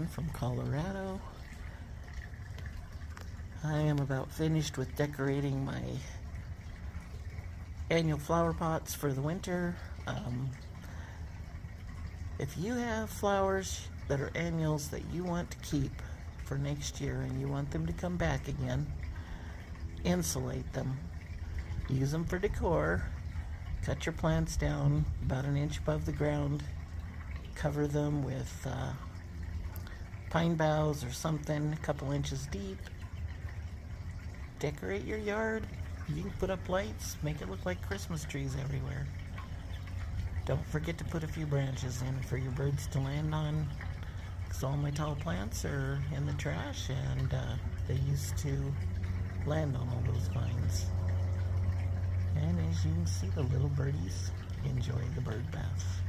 Jen from Colorado. I am about finished with decorating my annual flower pots for the winter. If you have flowers that are annuals that you want to keep for next year and you want them to come back again, insulate them. Use them for decor. Cut your plants down about an inch above the ground. Cover them with pine boughs or something a couple inches deep. Decorate your yard. You can put up lights, make it look like Christmas trees everywhere. Don't forget to put a few branches in for your birds to land on, because all my tall plants are in the trash and they used to land on all those vines. And as you can see, the little birdies enjoy the bird bath.